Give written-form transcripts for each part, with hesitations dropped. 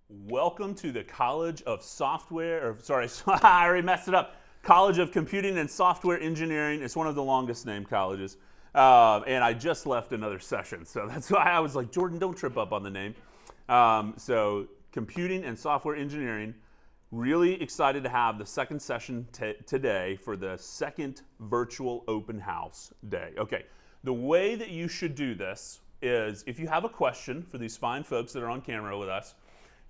Welcome to the College of Software, or sorry, I already messed it up. College of Computing and Software Engineering. It's one of the longest named colleges. And I just left another session, so that's why I was like, Jordan, don't trip up on the name. So Computing and Software Engineering. Really excited to have the second session today for the second virtual open house day. Okay, the way that you should do this is if you have a question for these fine folks that are on camera with us,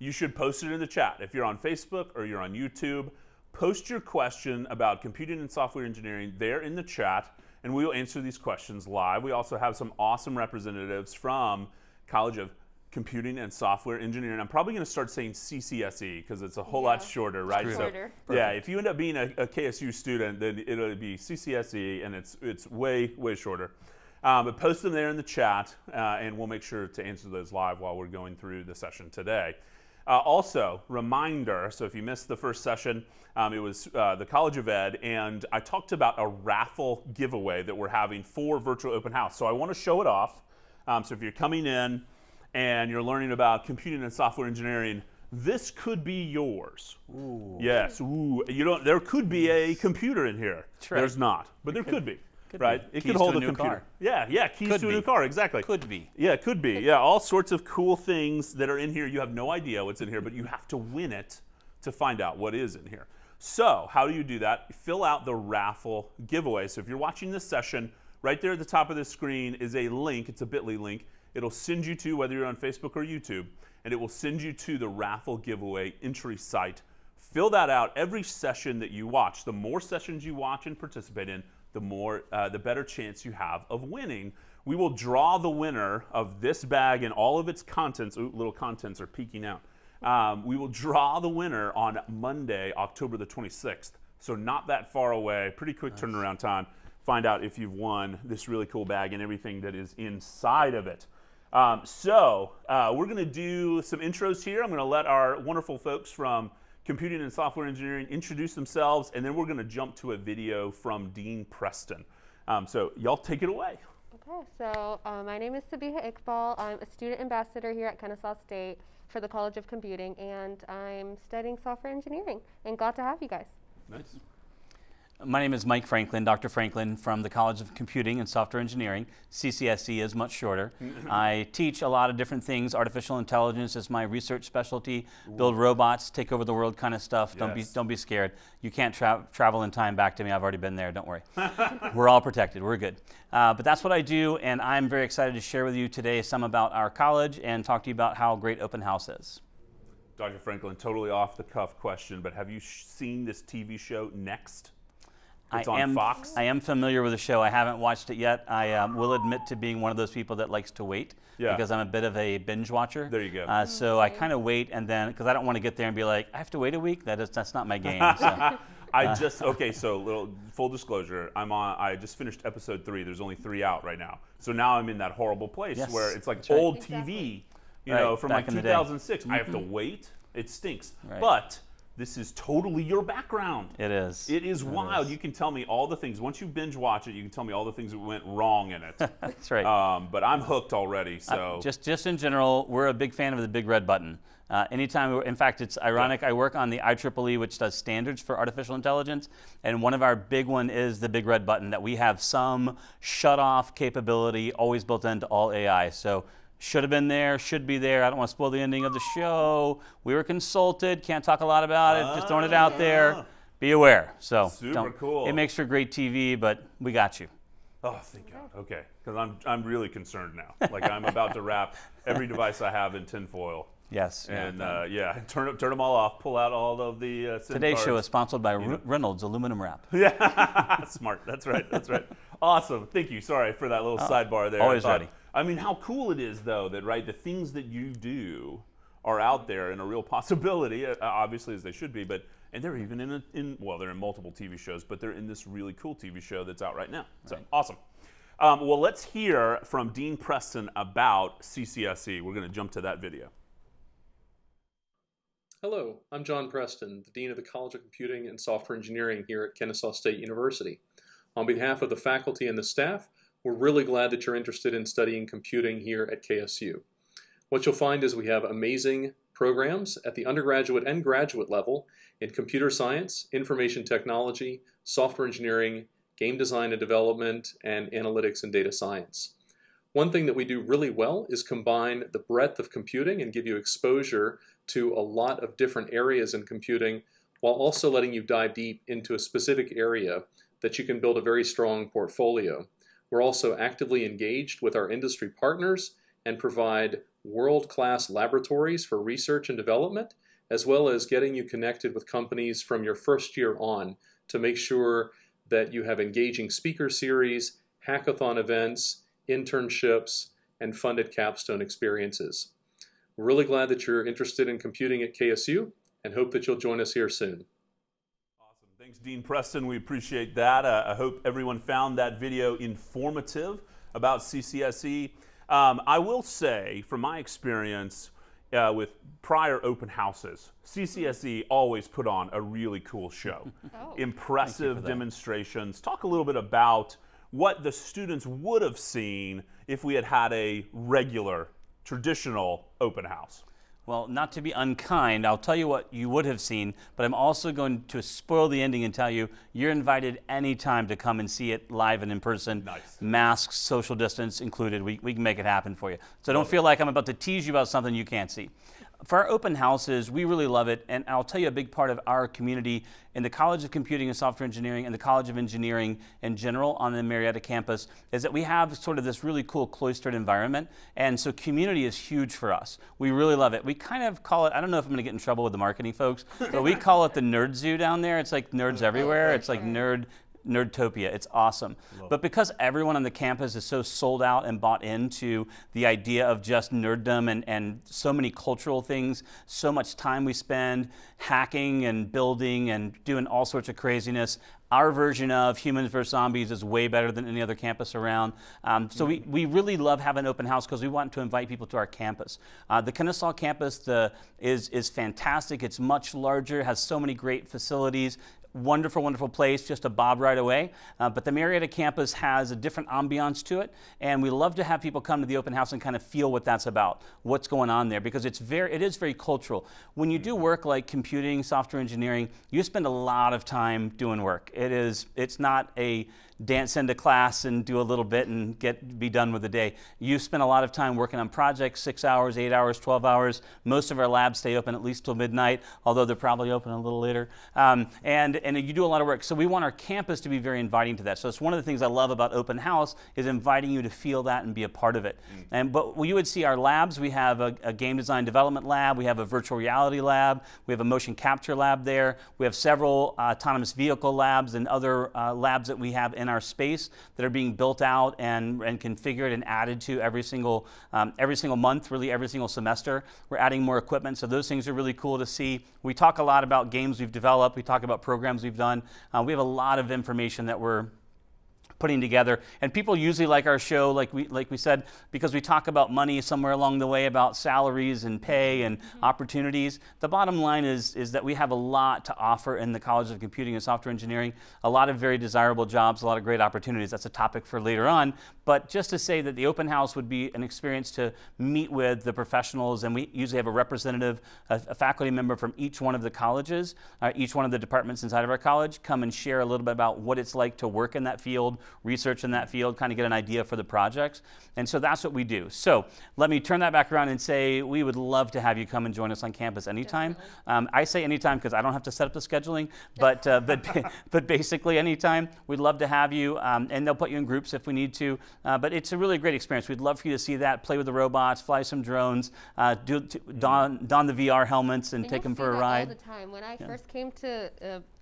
you should post it in the chat. If you're on Facebook or you're on YouTube, post your question about computing and software engineering there in the chat, and we will answer these questions live. We also have some awesome representatives from College of Computing and Software Engineering. I'm probably going to start saying CCSE because it's a whole lot shorter, right? Shorter. So, yeah, if you end up being a KSU student, then it'll be CCSE, and it's way shorter. But post them there in the chat, and we'll make sure to answer those live while we're going through the session today. Also, reminder, so if you missed the first session, it was the College of Ed, and I talked about a raffle giveaway that we're having for Virtual Open House. So I want to show it off. So if you're coming in and you're learning about computing and software engineering, this could be yours. Ooh. Yes, ooh. There could be a computer in here. Right. There's not, but there could be. Right? It could hold a computer. Car. Yeah, keys to a new car, exactly. Could be. Yeah, it could be. Yeah, all sorts of cool things that are in here. You have no idea what's in here, but you have to win it to find out what is in here. So, how do you do that? Fill out the raffle giveaway. So if you're watching this session, right there at the top of the screen is a link. It's a bit.ly link. It'll send you to, whether you're on Facebook or YouTube, and it will send you to the raffle giveaway entry site. Fill that out every session that you watch. The more sessions you watch and participate in, the better chance you have of winning. We will draw the winner of this bag and all of its contents. Ooh, little contents are peeking out. We will draw the winner on Monday, October the 26th. So not that far away, pretty quick turnaround time. Find out if you've won this really cool bag and everything that is inside of it. We're going to do some intros here. I'm going to let our wonderful folks from Computing and Software Engineering introduce themselves, and then we're going to jump to a video from Dean Preston. So y'all take it away. Okay, so my name is Sabiha Iqbal. I'm a student ambassador here at Kennesaw State for the College of Computing, and I'm studying software engineering, and glad to have you guys. Nice. My name is Mike Franklin, Dr. Franklin from the College of Computing and Software Engineering. CCSE is much shorter. I teach a lot of different things. Artificial intelligence is my research specialty. Ooh. Build robots, take over the world kind of stuff. Yes. Don't be scared. You can't travel in time back to me. I've already been there. Don't worry. We're all protected. We're good. But that's what I do, and I'm very excited to share with you today some about our college and talk to you about how great Open House is. Dr. Franklin, totally off the cuff question, but have you seen this TV show Next? It's on Fox. I am familiar with the show. I haven't watched it yet. I will admit to being one of those people that likes to wait because I'm a bit of a binge watcher. There you go. So I kind of wait, and then because I don't want to get there and be like, I have to wait a week. That's not my game. So. So little full disclosure. I just finished episode 3. There's only 3 out right now. So now I'm in that horrible place where it's like old TV, from like 2006. I have to wait. It stinks. Right. But this is totally your background. It is. It is wild. You can tell me all the things. Once you binge watch it, you can tell me all the things that went wrong in it. That's right. But I'm hooked already. So just in general, we're a big fan of the big red button. Anytime, in fact, it's ironic. I work on the IEEE, which does standards for artificial intelligence, and one of our big one is the big red button, that we have some shut-off capability always built into all AI. So should have been there, should be there. I don't want to spoil the ending of the show. We were consulted, can't talk a lot about it, just throwing it out there. Be aware. So super cool. It makes for great TV, but we got you. Oh, thank God. Okay, because I'm really concerned now. Like I'm about to wrap every device I have in tinfoil. Yes. And turn them all off. Pull out all of the SIM Today's cards. show is sponsored by Reynolds aluminum wrap. Yeah, smart. That's right. That's right. Awesome. Thank you. Sorry for that little sidebar there. Always ready. I mean, how cool it is, though, that the things that you do are out there and a real possibility, obviously as they should be. And they're even they're in multiple TV shows, but they're in this really cool TV show that's out right now. So awesome. Well, let's hear from Dean Preston about CCSE. We're going to jump to that video. Hello, I'm John Preston, the Dean of the College of Computing and Software Engineering here at Kennesaw State University. On behalf of the faculty and the staff, we're really glad that you're interested in studying computing here at KSU. What you'll find is we have amazing programs at the undergraduate and graduate level in computer science, information technology, software engineering, game design and development, and analytics and data science. One thing that we do really well is combine the breadth of computing and give you exposure to a lot of different areas in computing, while also letting you dive deep into a specific area that you can build a very strong portfolio. We're also actively engaged with our industry partners and provide world-class laboratories for research and development, as well as getting you connected with companies from your first year on to make sure that you have engaging speaker series, hackathon events, internships, and funded capstone experiences. We're really glad that you're interested in computing at KSU and hope that you'll join us here soon. Awesome. Thanks, Dean Preston. We appreciate that. I hope everyone found that video informative about CCSE. I will say, from my experience with prior open houses, CCSE always put on a really cool show. Oh. Impressive demonstrations. Talk a little bit about what the students would have seen if we had had a regular, traditional open house. Well, not to be unkind, I'll tell you what you would have seen, but I'm also going to spoil the ending and tell you you're invited anytime to come and see it live and in person. Nice. Masks, social distance included. We can make it happen for you. So don't feel like I'm about to tease you about something you can't see. For our open houses, we really love it, and I'll tell you a big part of our community in the College of Computing and Software Engineering and the College of Engineering in general on the Marietta campus is that we have sort of this really cool cloistered environment, and so community is huge for us. We really love it. We kind of call it, I don't know if I'm going to get in trouble with the marketing folks, but we call it the nerd zoo down there. It's like nerds everywhere. It's like Nerdtopia. It's awesome. But because everyone on the campus is so sold out and bought into the idea of just nerddom and so many cultural things, so much time we spend hacking and building and doing all sorts of craziness, our version of Humans vs. Zombies is way better than any other campus around. So we really love having an open house because we want to invite people to our campus. The Kennesaw campus is fantastic. It's much larger, has so many great facilities. Wonderful, wonderful place, just a bob right away. But the Marietta campus has a different ambiance to it, and we love to have people come to the open house and kind of feel what that's about, what's going on there, because it is very cultural. When you do work like computing, software engineering, you spend a lot of time doing work. It's not a dance into class and do a little bit and be done with the day. You spend a lot of time working on projects, 6 hours, 8 hours, 12 hours. Most of our labs stay open at least till midnight, although they're probably open a little later. And you do a lot of work. So we want our campus to be very inviting to that. So it's one of the things I love about open house is inviting you to feel that and be a part of it. But you would see our labs. We have a game design development lab. We have a virtual reality lab. We have a motion capture lab there. We have several autonomous vehicle labs and other labs that we have in our space that are being built out and configured and added to every single month, really every single semester. We're adding more equipment, so those things are really cool to see. We talk a lot about games we've developed. We talk about programs we've done. We have a lot of information that we're putting together, and people usually like our show, like we said, because we talk about money somewhere along the way, about salaries and pay and opportunities. The bottom line is that we have a lot to offer in the College of Computing and Software Engineering, a lot of very desirable jobs, a lot of great opportunities. That's a topic for later on, but just to say that the open house would be an experience to meet with the professionals, and we usually have a representative, a faculty member from each one of the colleges, each one of the departments inside of our college, come and share a little bit about what it's like to work in that field, research in that field, kind of get an idea for the projects. And so that's what we do. So let me turn that back around and say we would love to have you come and join us on campus anytime. I say anytime because I don't have to set up the scheduling, but basically anytime. We'd love to have you, and they'll put you in groups if we need to. But it's a really great experience. We'd love for you to see that, play with the robots, fly some drones, don the VR helmets and take them for a ride. All the time. When I first came to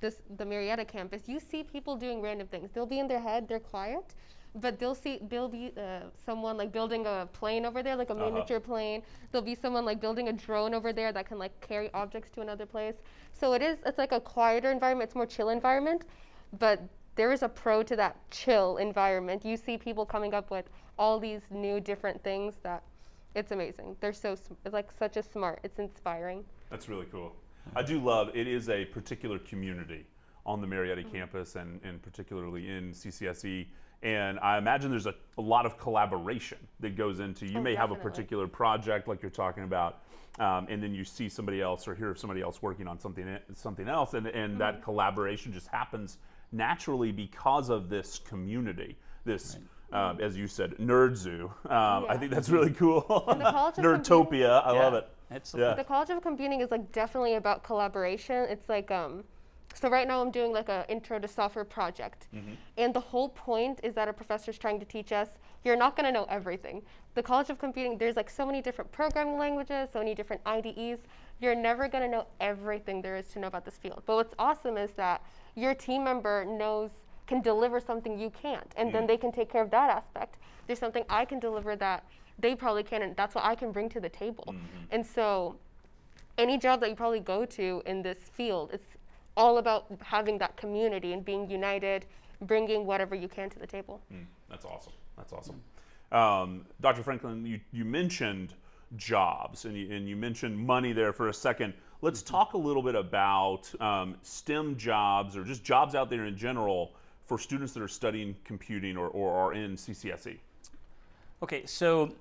the Marietta campus, you see people doing random things. They'll be in their head, they're quiet, but there'll be someone like building a plane over there, like a miniature plane. There'll be someone like building a drone over there that can like carry objects to another place. So it's like a quieter environment. It's more chill environment, but there is a pro to that chill environment. You see people coming up with all these new different things that it's amazing. They're it's like such a smart, it's inspiring. That's really cool. I do love, it is a particular community on the Marietta campus and particularly in CCSE. And I imagine there's a lot of collaboration that goes into, you may have a particular project like you're talking about, and then you see somebody else or hear of somebody else working on something else, and that collaboration just happens naturally because of this community, this, as you said, nerd zoo. I think that's really cool. Nerdtopia, I love it. The College of Computing is like definitely about collaboration. It's like, so right now I'm doing like an intro to software project. And the whole point is that a professor's trying to teach us, you're not gonna know everything. The College of Computing, there's like so many different programming languages, so many different IDEs. You're never gonna know everything there is to know about this field. But what's awesome is that your team member can deliver something you can't, and then they can take care of that aspect. There's something I can deliver that they probably can't, and that's what I can bring to the table. And so any job that you probably go to in this field, it's all about having that community and being united, bringing whatever you can to the table. That's awesome. That's awesome. Dr. Franklin, you mentioned jobs, and you mentioned money there for a second. Let's talk a little bit about STEM jobs, or just jobs out there in general for students that are studying computing or are in CCSE. Okay, so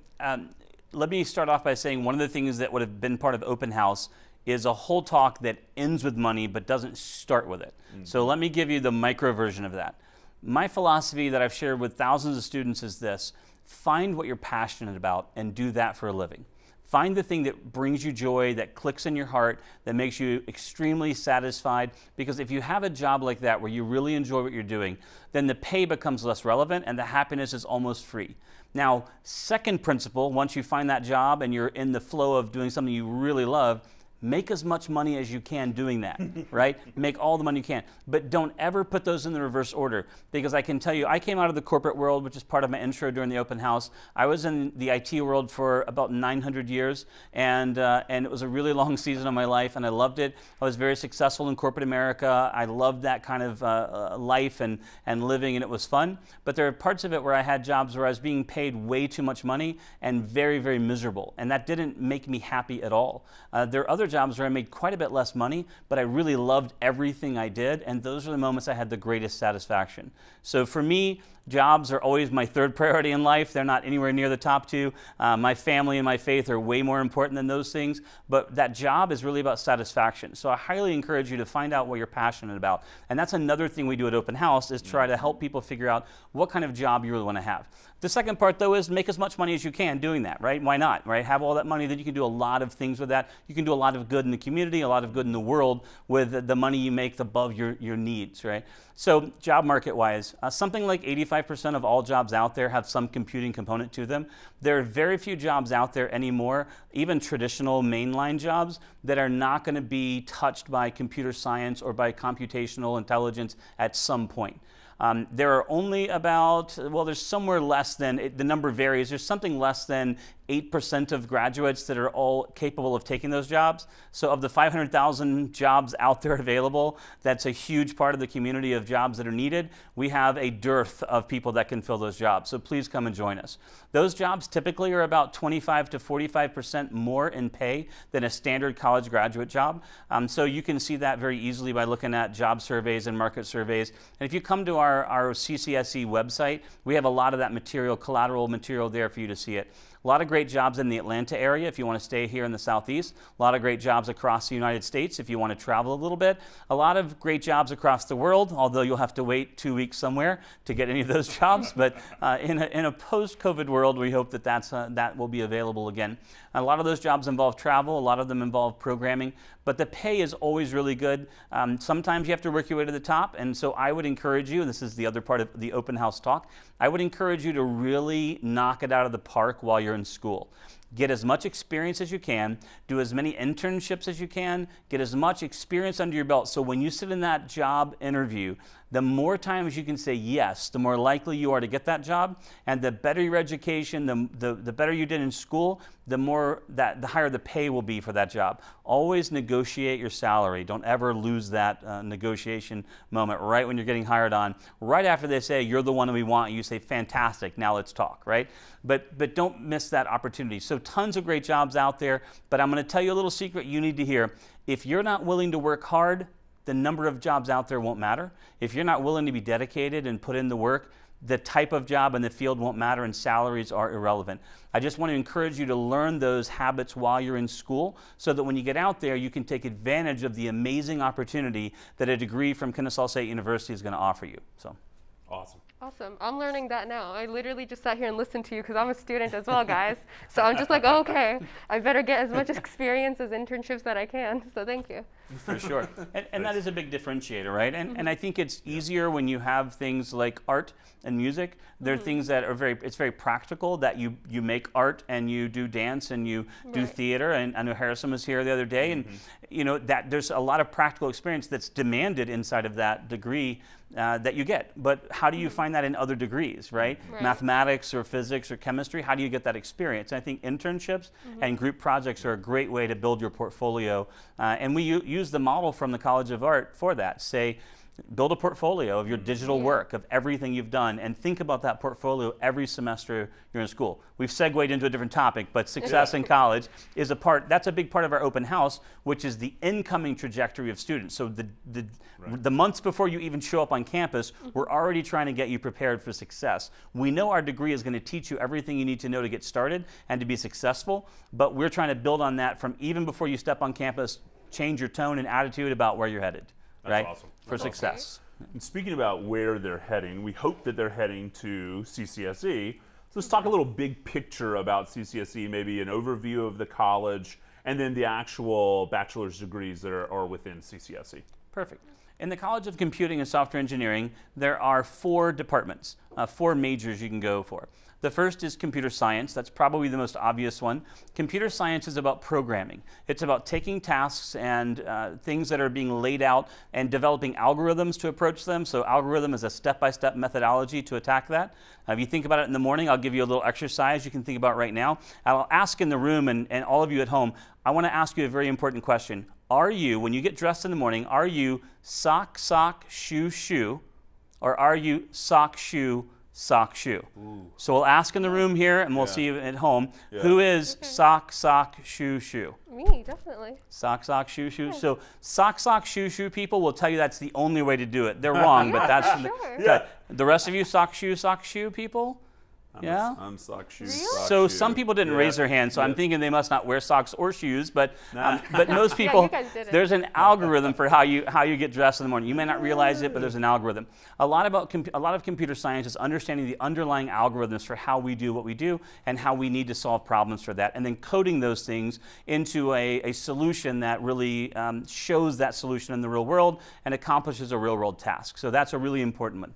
let me start off by saying one of the things that would have been part of Open House is a whole talk that ends with money but doesn't start with it. So let me give you the micro version of that. My philosophy that I've shared with thousands of students is this: find what you're passionate about and do that for a living. Find the thing that brings you joy, that clicks in your heart, that makes you extremely satisfied, because if you have a job like that where you really enjoy what you're doing, then the pay becomes less relevant and the happiness is almost free. Now, second principle, once you find that job and you're in the flow of doing something you really love, make as much money as you can doing that, right? Make all the money you can. But don't ever put those in the reverse order, because I can tell you, I came out of the corporate world, which is part of my intro during the open house. I was in the IT world for about 900 years, and it was a really long season of my life, and I loved it. I was very successful in corporate America. I loved that kind of life and living, and it was fun. But there are parts of it where I had jobs where I was being paid way too much money and very, very miserable, and that didn't make me happy at all. There are other jobs where I made quite a bit less money, but I really loved everything I did, and those are the moments I had the greatest satisfaction. So for me, jobs are always my third priority in life. They're not anywhere near the top two. My family and my faith are way more important than those things, but that job is really about satisfaction. So I highly encourage you to find out what you're passionate about. And that's another thing we do at Open House, is try to help people figure out what kind of job you really want to have. The second part, though, is make as much money as you can doing that, right? Why not, right? Have all that money, then you can do a lot of things with that. You can do a lot of good in the community, a lot of good in the world with the money you make above your needs, right? So job market-wise, something like 85% of all jobs out there have some computing component to them. There are very few jobs out there anymore, even traditional mainline jobs, that are not going to be touched by computer science or by computational intelligence at some point. There are only about, well, there's somewhere less than, the number varies, there's something less than 8% of graduates that are all capable of taking those jobs. So of the 500,000 jobs out there available, that's a huge part of the community of jobs that are needed. We have a dearth of people that can fill those jobs, so please come and join us. Those jobs typically are about 25 to 45% more in pay than a standard college graduate job. So you can see that very easily by looking at job surveys and market surveys. And if you come to our CCSE website, we have a lot of that material, collateral material there for you to see it. A lot of great jobs in the Atlanta area if you want to stay here in the Southeast. A lot of great jobs across the United States if you want to travel a little bit. A lot of great jobs across the world, although you'll have to wait 2 weeks somewhere to get any of those jobs. But in a post-COVID world, we hope that that will be available again. A lot of those jobs involve travel. A lot of them involve programming. But the pay is always really good. Sometimes you have to work your way to the top. And so I would encourage you, and this is the other part of the open house talk, I would encourage you to really knock it out of the park while you're in school. Get as much experience as you can, do as many internships as you can, get as much experience under your belt, so when you sit in that job interview, the more times you can say yes, the more likely you are to get that job, and the better your education, the better you did in school, the higher the pay will be for that job. Always negotiate your salary. Don't ever lose that negotiation moment right when you're getting hired on. Right after they say, you're the one we want, you say, fantastic, now let's talk, right? But don't miss that opportunity. So tons of great jobs out there, but I'm going to tell you a little secret you need to hear. If you're not willing to work hard, the number of jobs out there won't matter. If you're not willing to be dedicated and put in the work, the type of job and the field won't matter and salaries are irrelevant. I just want to encourage you to learn those habits while you're in school so that when you get out there, you can take advantage of the amazing opportunity that a degree from Kennesaw State University is going to offer you. So, Awesome. Awesome. I'm learning that now. I literally just sat here and listened to you because I'm a student as well, guys. So I'm just like, oh, okay, I better get as much experience as internships that I can. So thank you. For sure. And that is a big differentiator, right? And I think it's easier when you have things like art and music. There are things that are it's very practical, that you make art and you do dance and you do theater. And I know Harrison was here the other day, and you know that there's a lot of practical experience that's demanded inside of that degree that you get. But how do you find that in other degrees, right? Mathematics or physics or chemistry, how do you get that experience? And I think internships and group projects are a great way to build your portfolio. And we use the model from the College of Art for that. Say, build a portfolio of your digital work, of everything you've done, and think about that portfolio every semester you're in school. We've segued into a different topic, but success in college is that's a big part of our open house, which is the incoming trajectory of students. So the months before you even show up on campus, we're already trying to get you prepared for success. We know our degree is going to teach you everything you need to know to get started and to be successful, but we're trying to build on that from even before you step on campus, change your tone and attitude about where you're headed. That's awesome. For success. And speaking about where they're heading, we hope that they're heading to CCSE. So let's talk a little big picture about CCSE, maybe an overview of the college, and then the actual bachelor's degrees that are within CCSE. Perfect. In the College of Computing and Software Engineering, there are 4 departments, 4 majors you can go for. The first is computer science. That's probably the most obvious one. Computer science is about programming. It's about taking tasks and things that are being laid out and developing algorithms to approach them. So algorithm is a step-by-step methodology to attack that. If you think about it in the morning, I'll give you a little exercise you can think about right now. I'll ask in the room and all of you at home, I want to ask you a very important question. Are you, when you get dressed in the morning, are you sock, sock, shoe, shoe, or are you sock, shoe, sock, shoe? Ooh. So we'll ask in the room here, and we'll see you at home. Who is sock, sock, shoe, shoe? Me, definitely. Sock, sock, shoe, shoe. So sock, sock, shoe, shoe people will tell you that's the only way to do it. They're wrong, but that's the rest of you sock, shoe people. I'm sock, shoe, sock, So shoe. some people didn't raise their hand, so I'm thinking they must not wear socks or shoes, but most people, there's an algorithm for how you get dressed in the morning. You may not realize it, but there's an algorithm. A lot of computer science is understanding the underlying algorithms for how we do what we do and how we need to solve problems for that, and then coding those things into a solution that really shows that solution in the real world and accomplishes a real world task. So that's a really important one.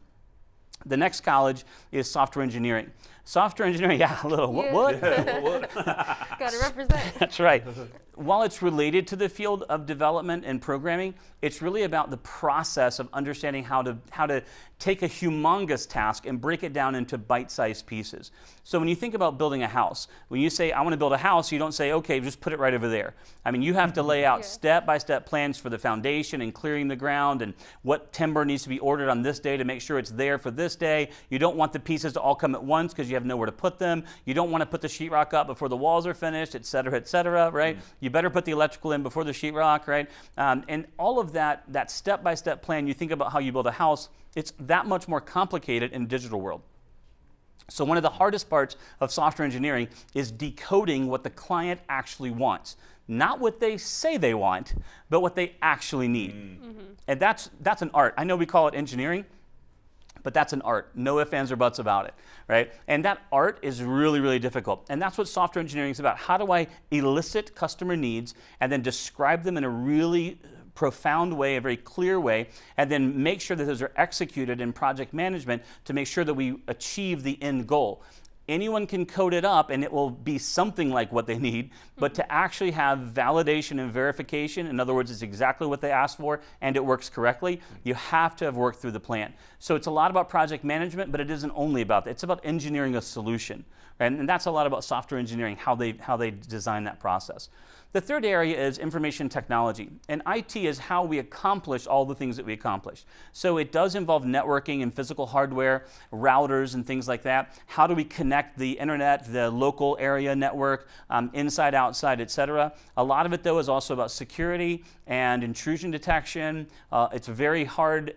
The next college is software engineering. Software engineering, a little what? Gotta represent. That's right. While it's related to the field of development and programming, it's really about the process of understanding how to take a humongous task and break it down into bite-sized pieces. So when you think about building a house, when you say, I want to build a house, you don't say, okay, just put it right over there. I mean, you have to lay out step-by-step plans for the foundation and clearing the ground and what timber needs to be ordered on this day to make sure it's there for this day. You don't want the pieces to all come at once because you have nowhere to put them. You don't want to put the sheetrock up before the walls are finished, et cetera, right? You better put the electrical in before the sheetrock, right? And all of that step-by-step plan, you think about how you build a house, it's that much more complicated in the digital world. So one of the hardest parts of software engineering is decoding what the client actually wants. Not what they say they want, but what they actually need. And that's an art. I know we call it engineering, but that's an art. No ifs, ands, or buts about it, right? And that art is really, really difficult. And that's what software engineering is about. How do I elicit customer needs and then describe them in a really profound way, a very clear way, and then make sure that those are executed in project management to make sure that we achieve the end goal. Anyone can code it up and it will be something like what they need, but to actually have validation and verification, in other words, it's exactly what they asked for and it works correctly, you have to have worked through the plan. So it's a lot about project management, but it isn't only about that. It's about engineering a solution. Right? And that's a lot about software engineering, how they design that process. The third area is information technology, and IT is how we accomplish all the things that we accomplish. So it does involve networking and physical hardware, routers and things like that. How do we connect the internet, the local area network, inside, outside, etc. A lot of it, though, is also about security and intrusion detection. It's very hard,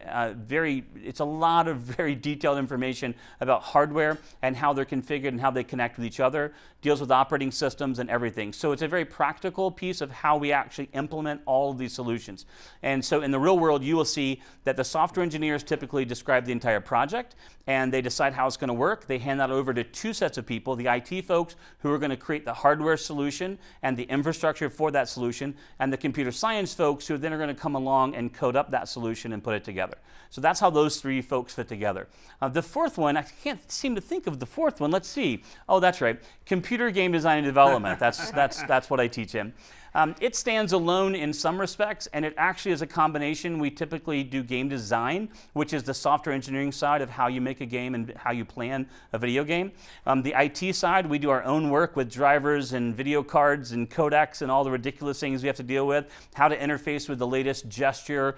it's a lot of very detailed information about hardware and how they're configured and how they connect with each other. Deals with operating systems and everything. So it's a very practical piece of how we actually implement all of these solutions. And so in the real world, you will see that the software engineers typically describe the entire project, and they decide how it's going to work. They hand that over to two sets of people, the IT folks who are going to create the hardware solution and the infrastructure for that solution, and the computer science folks who then are going to come along and code up that solution and put it together. So that's how those three folks fit together. The fourth one, I can't seem to think of the fourth one. Let's see. Oh, that's right. Computer game design and development. That's what I teach in. It stands alone in some respects, and it actually is a combination. We typically do game design, which is the software engineering side of how you make a game and how you plan a video game. The IT side, we do our own work with drivers and video cards and codecs and all the ridiculous things we have to deal with, how to interface with the latest gesture,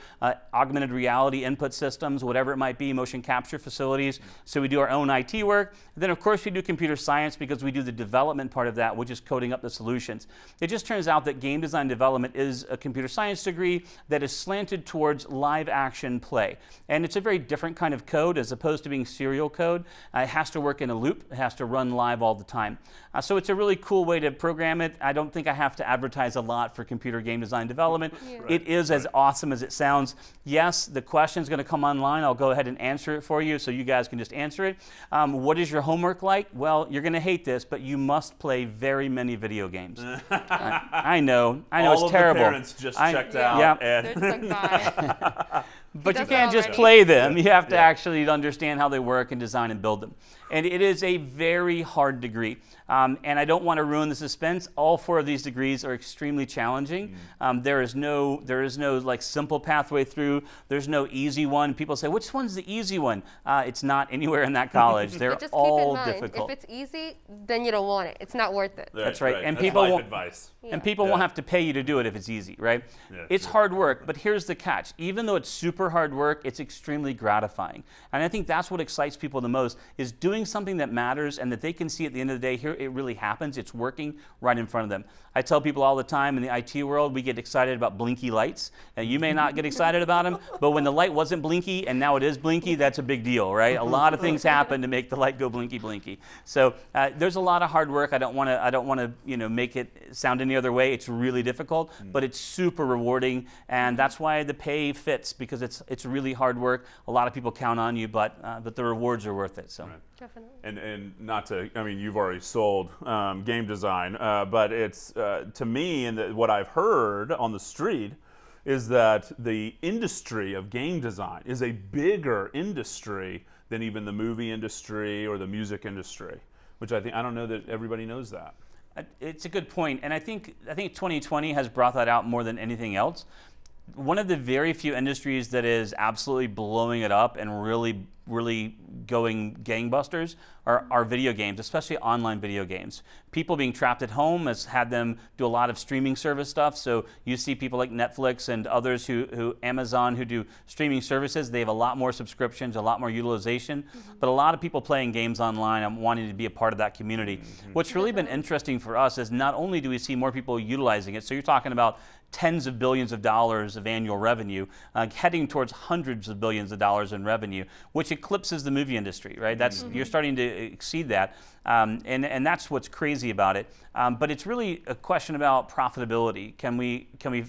augmented reality input systems, whatever it might be, motion capture facilities. So we do our own IT work. Then, of course, we do computer science because we do the development part of that, which is coding up the solutions. It just turns out that game design development is a computer science degree that is slanted towards live action play. And it's a very different kind of code as opposed to being serial code. It has to work in a loop. It has to run live all the time. So it's a really cool way to program it. I don't think I have to advertise a lot for computer game design development. Yeah. It is as awesome as it sounds. Yes, the question is going to come online. I'll go ahead and answer it for you so you guys can just answer it. What is your homework like? Well, you're going to hate this, but you must play very many video games. I know all it's terrible. All of the parents just checked out. Yeah. And but you can't just play them. You have to actually understand how they work and design and build them. And it is a very hard degree. And I don't want to ruin the suspense. All four of these degrees are extremely challenging. There is no like simple pathway through. There's no easy one. People say, which one's the easy one? It's not anywhere in that college. They're just all keep in mind, difficult. If it's easy, then you don't want it. It's not worth it. That's right. And That's people life won't, advice. and people won't have to pay you to do it if it's easy, right? Yeah, it's hard work, but here's the catch. Even though it's super hard work, it's extremely gratifying. And I think that's what excites people the most, is doing something that matters and that they can see at the end of the day, here it really happens. It's working right in front of them. I tell people all the time in the IT world, we get excited about blinky lights. And you may not get excited about them, but when the light wasn't blinky and now it is blinky, that's a big deal, right? A lot of things happen to make the light go blinky blinky. So there's a lot of hard work. I don't want to make it sound any other way. It's really difficult, but it's super rewarding, and that's why the pay fits, because it's really hard work. A lot of people count on you, but the rewards are worth it. So. Right. Definitely. And not to, I mean, you've already sold game design, but it's to me, and what I've heard on the street is that the industry of game design is a bigger industry than even the movie industry or the music industry, which I don't know that everybody knows that. It's a good point, and I think 2020 has brought that out more than anything else. One of the very few industries that is absolutely blowing it up and really going gangbusters are video games, especially online video games. People being trapped at home has had them do a lot of streaming service stuff. So you see people like Netflix and others Amazon who do streaming services. They have a lot more subscriptions, a lot more utilization, but a lot of people playing games online and wanting to be a part of that community. What's really been interesting for us is not only do we see more people utilizing it, so you're talking about tens of billions of dollars of annual revenue, heading towards hundreds of billions of dollars in revenue, which eclipses the movie industry, right? You're starting to exceed that, and that's what's crazy about it. But it's really a question about profitability. Can we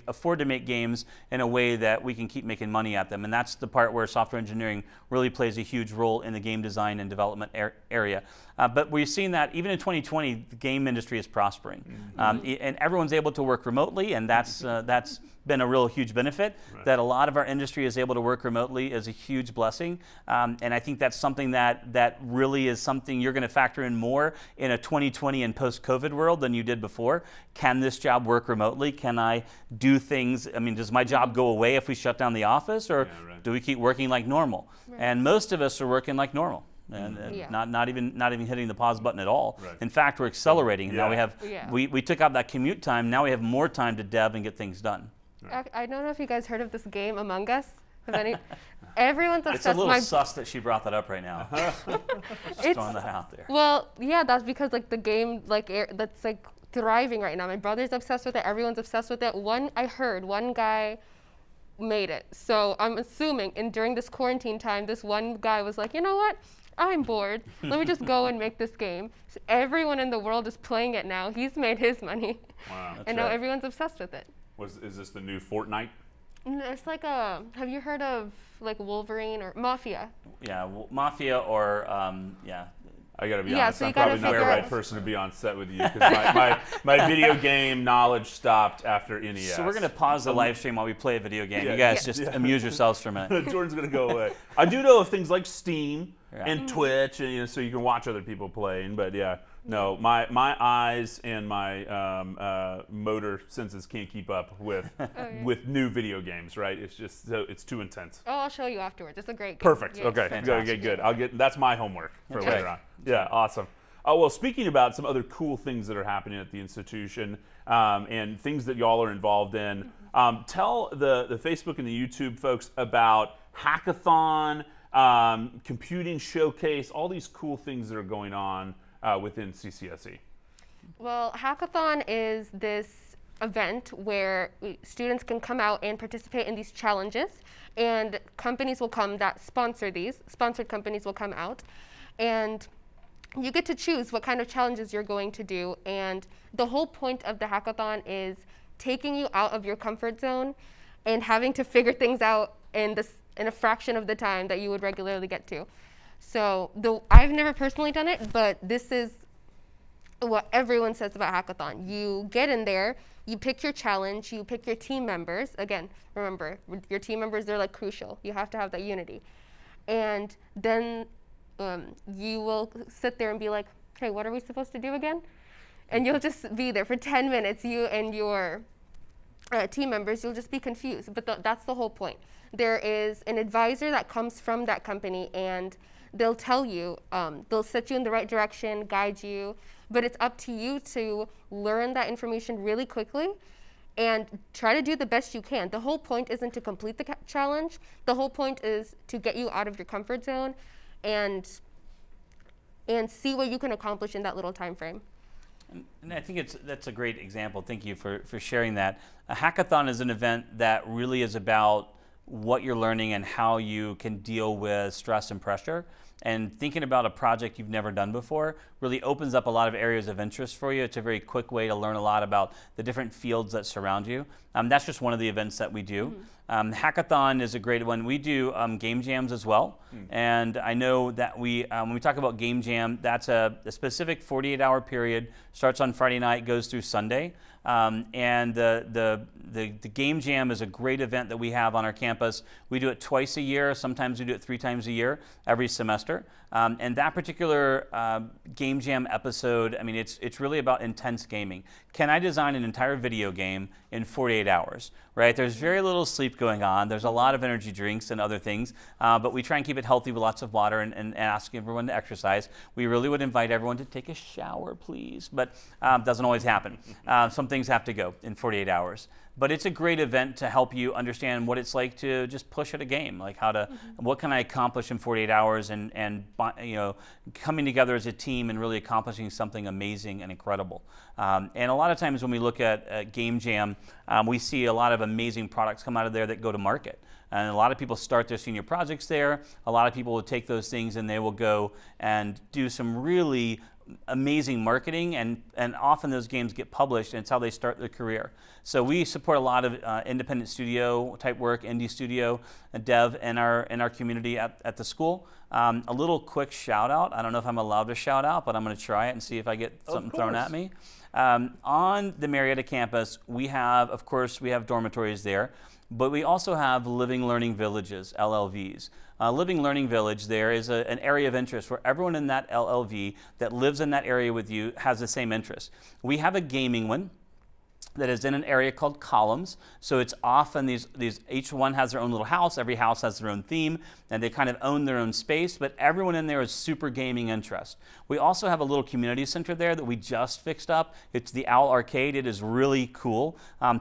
afford to make games in a way that we can keep making money at them? And that's the part where software engineering really plays a huge role in the game design and development area. But we've seen that even in 2020, the game industry is prospering, and everyone's able to work remotely, and that's been a real huge benefit. Right. That a lot of our industry is able to work remotely is a huge blessing, and I think that's something that really is something you're going to factor in more in a 2020 and post-COVID world than you did before. Can this job work remotely? Can I do things? I mean, does my job go away if we shut down the office, or do we keep working like normal? Right. And most of us are working like normal. and Yeah. not even hitting the pause button at all. Right. In fact, we're accelerating. Yeah. Now we have Yeah. we took out that commute time. Now we have more time to dev and get things done. I don't know if you guys heard of this game, Among Us. Have any? Everyone's It's a obsessed. little sus that she brought that up right now. Just It's- throwing that out there. Well, yeah, that's because like the game that's like thriving right now. My brother's obsessed with it. Everyone's obsessed with it. I heard one guy made it. So I'm assuming during this quarantine time, this one guy was like, you know what? I'm bored. Let me just go and make this game. So everyone in the world is playing it now. He's made his money. Wow. And now right. everyone's obsessed with it. Is this the new Fortnite? It's like have you heard of like Wolverine or Mafia? Yeah, Mafia or yeah. I gotta be Yeah, honest, so you I'm gotta probably not the figure right out- person to be on set with you because my video game knowledge stopped after NES. So we're gonna pause the live stream while we play a video game. Yeah. You guys Yeah. just amuse yourselves for a minute. Jordan's gonna go away. I do know of things like Steam Yeah. and Twitch, and so you can watch other people playing. But yeah, no, my eyes and my motor senses can't keep up with with new video games. Right? It's just it's too intense. Oh, I'll show you afterwards. It's a great game. Perfect. Yeah. Okay. Fantastic. Good. That's my homework for That's later right. on. Yeah. Awesome. Oh, well, speaking about some other cool things that are happening at the institution and things that y'all are involved in, tell the Facebook and the YouTube folks about Hackathon, Computing Showcase, all these cool things that are going on within CCSE. Well, Hackathon is this event where students can come out and participate in these challenges, and companies will come that sponsor these. Sponsored companies will come out, and you get to choose what kind of challenges you're going to do. And the whole point of the Hackathon is taking you out of your comfort zone and having to figure things out in a fraction of the time that you would regularly get to. So I've never personally done it, but this is what everyone says about Hackathon. You get in there, you pick your challenge, you pick your team members. Again, remember, your team members, they're like crucial. You have to have that unity. And then you will sit there and be like, hey, what are we supposed to do again? And you'll just be there for 10 minutes, you and your team members, you'll just be confused. But that's the whole point. There is an advisor that comes from that company, and they'll tell you, they'll set you in the right direction, guide you, but it's up to you to learn that information really quickly and try to do the best you can. The whole point isn't to complete the challenge. The whole point is to get you out of your comfort zone and see what you can accomplish in that little time frame. And I think that's a great example. Thank you for sharing that. A hackathon is an event that really is about what you're learning and how you can deal with stress and pressure. And thinking about a project you've never done before really opens up a lot of areas of interest for you. It's a very quick way to learn a lot about the different fields that surround you. That's just one of the events that we do. Hackathon is a great one. We do game jams as well. And I know that when we talk about game jam, that's a specific 48-hour period, starts on Friday night, goes through Sunday. And the game jam is a great event that we have on our campus. We do it twice a year. Sometimes we do it 3 times a year, every semester. And that particular game jam episode, I mean, it's really about intense gaming. Can I design an entire video game in 48 hours, right? There's very little sleep going on. There's a lot of energy drinks and other things, but we try and keep it healthy with lots of water and ask everyone to exercise. We really would invite everyone to take a shower, please, but doesn't always happen. Some things have to go in 48 hours. But it's a great event to help you understand what it's like to just push at a game, like what can I accomplish in 48 hours and you know, coming together as a team and really accomplishing something amazing and incredible. And a lot of times when we look at Game Jam, we see a lot of amazing products come out of there that go to market. And a lot of people start their senior projects there. A lot of people will take those things and they will go and do some really amazing marketing, and often those games get published, and it's how they start their career. So we support a lot of independent studio type work, indie studio, dev in our community at the school. A little quick shout out. I don't know if I'm allowed to shout out, but I'm going to try it and see if I get something thrown at me. On the Marietta campus, of course, we have dormitories there, but we also have Living Learning Villages, LLVs. Living Learning Village there is an area of interest where everyone in that LLV that lives in that area with you has the same interest. We have a gaming one. that is in an area called columns. So it's often each one has their own little house, every house has their own theme, and they kind of own their own space, but everyone in there is super gaming interest. We also have a little community center there that we just fixed up. It's the Owl Arcade. It is really cool,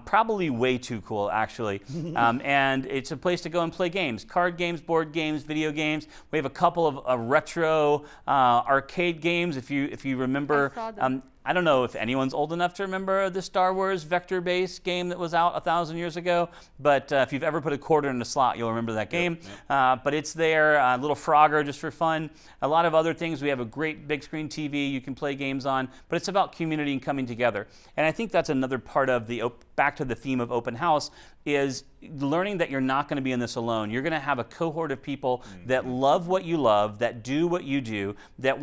probably way too cool actually. And it's a place to go and play games, card games, board games, video games. We have a couple of retro arcade games, if you remember. I saw them. I don't know if anyone's old enough to remember the Star Wars vector-based game that was out 1,000 years ago, but if you've ever put a quarter in a slot, you'll remember that game. But it's there, a little Frogger just for fun. A lot of other things. We have a great big screen TV you can play games on, but it's about community and coming together. And I think that's another part of back to the theme of open house, is learning that you're not going to be in this alone. You're going to have a cohort of people that love what you love, that do what you do, that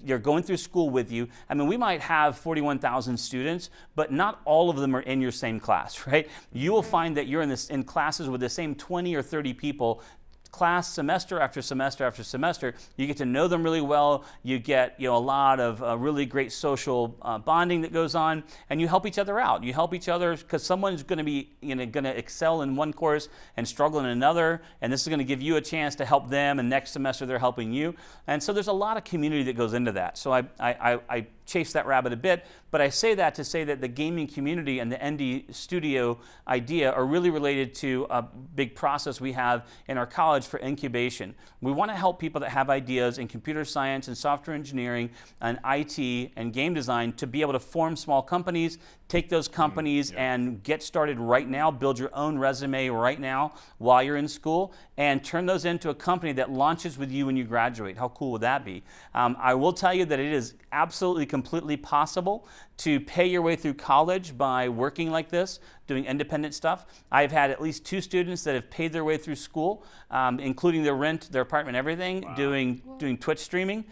you're going through school with you. I mean, we might have 41,000 students, but not all of them are in your same class, right? You will find that you're in classes with the same 20 or 30 people, class semester after semester after semester. You get to know them really well. You get a lot of really great social bonding that goes on, and you help each other out. You help each other because someone's going to be going to excel in one course and struggle in another, and this is going to give you a chance to help them, and next semester they're helping you. And so there's a lot of community that goes into that. So I chase that rabbit a bit, but I say that to say that the gaming community and the ND Studio idea are really related to a big process we have in our college for incubation. We want to help people that have ideas in computer science and software engineering and IT and game design to be able to form small companies, take those companies and get started right now, build your own resume right now while you're in school, and turn those into a company that launches with you when you graduate. How cool would that be? I will tell you that it is absolutely completely possible to pay your way through college by working like this, doing independent stuff. I've had at least 2 students that have paid their way through school, including their rent, their apartment, everything, doing Twitch streaming.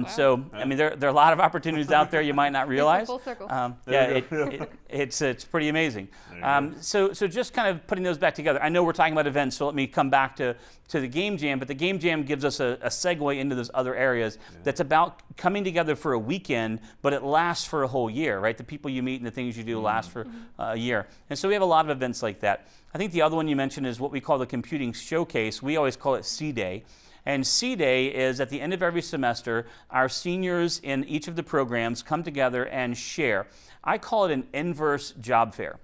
So, I mean, there are a lot of opportunities out there you might not realize. Full circle. It's pretty amazing. So just kind of putting those back together. I know we're talking about events, so let me come back to the Game Jam, but the Game Jam gives us a segue into those other areas that's about coming together for a weekend, but it lasts for a whole year, right? The people you meet and the things you do last for a year. And so we have a lot of events like that. I think the other one you mentioned is what we call the Computing Showcase. We always call it C-Day. And C-Day is at the end of every semester, our seniors in each of the programs come together and share. I call it an inverse job fair.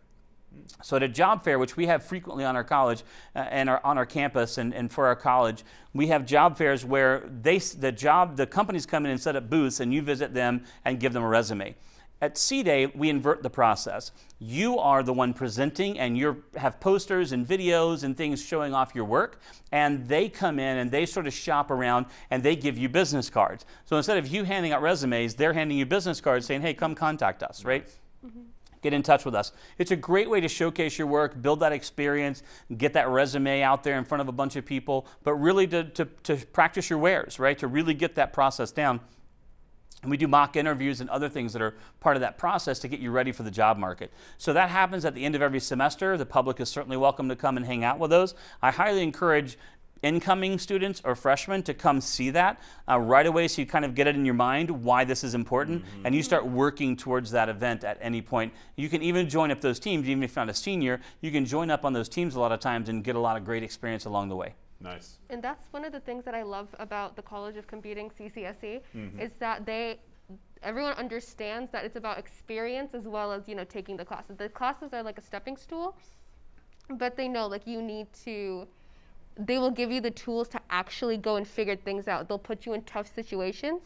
So at a job fair, which we have frequently on our college and on our campus and for our college, we have job fairs where the companies come in and set up booths, and you visit them and give them a resume. At C-Day, we invert the process. You are the one presenting, and you have posters and videos and things showing off your work, and they come in and they sort of shop around and they give you business cards. So instead of you handing out resumes, they're handing you business cards saying, hey, come contact us, right? Get in touch with us. It's a great way to showcase your work, build that experience, get that resume out there in front of a bunch of people, but really to practice your wares, right? To really get that process down. And we do mock interviews and other things that are part of that process to get you ready for the job market. So that happens at the end of every semester. The public is certainly welcome to come and hang out with those. I highly encourage incoming students or freshmen to come see that right away, so you kind of get it in your mind why this is important, and you start working towards that event at any point. You can even join up those teams. Even if you're not a senior, you can join up on those teams a lot of times and get a lot of great experience along the way. Nice. And that's one of the things that I love about the College of Computing, CCSE, is that everyone understands that it's about experience as well as, taking the classes. The classes are like a stepping stool, but they know, they will give you the tools to actually go and figure things out. They'll put you in tough situations,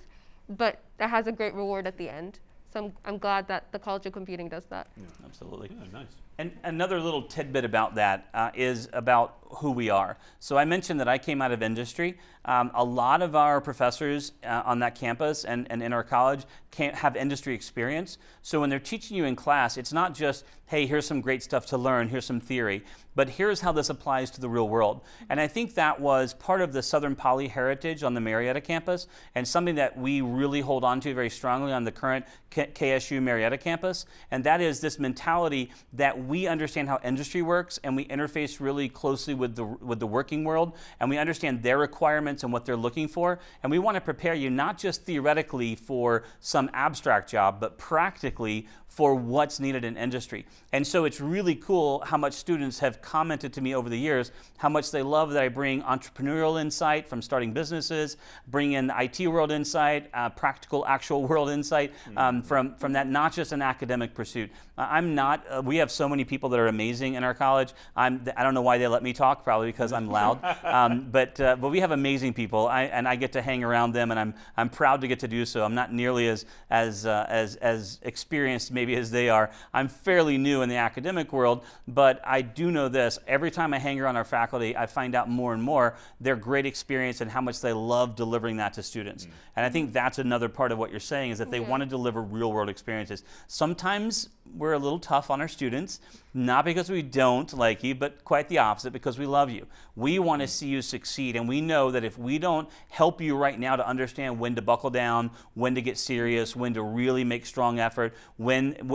but that has a great reward at the end. So I'm glad that the College of Computing does that. Yeah, absolutely. Yeah, nice. And another little tidbit about that is about who we are. So I mentioned that I came out of industry. A lot of our professors on that campus and in our college have industry experience. So when they're teaching you in class, it's not just, hey, here's some great stuff to learn, here's some theory, but here's how this applies to the real world. And I think that was part of the Southern Poly heritage on the Marietta campus, and something that we really hold on to very strongly on the current KSU Marietta campus, and that is this mentality that we understand how industry works, and we interface really closely with the working world, and we understand their requirements and what they're looking for, and we want to prepare you not just theoretically for some abstract job, but practically for what's needed in industry. And so it's really cool how much students have commented to me over the years, how much they love that I bring entrepreneurial insight from starting businesses, bring in IT world insight, practical, actual world insight from that, not just an academic pursuit. We have so many people that are amazing in our college. I don't know why they let me talk, probably because I'm loud. But we have amazing people, and I get to hang around them, and I'm proud to get to do so. I'm not nearly as experienced maybe as they are. I'm fairly new in the academic world, but I do know this. Every time I hang around our faculty, I find out more and more their great experience and how much they love delivering that to students. And I think that's another part of what you're saying, is that they want to deliver real world experiences. Sometimes we're a little tough on our students, not because we don't like you, but quite the opposite, because we love you. We want to see you succeed, and we know that if we don't help you right now to understand when to buckle down, when to get serious, when to really make strong effort,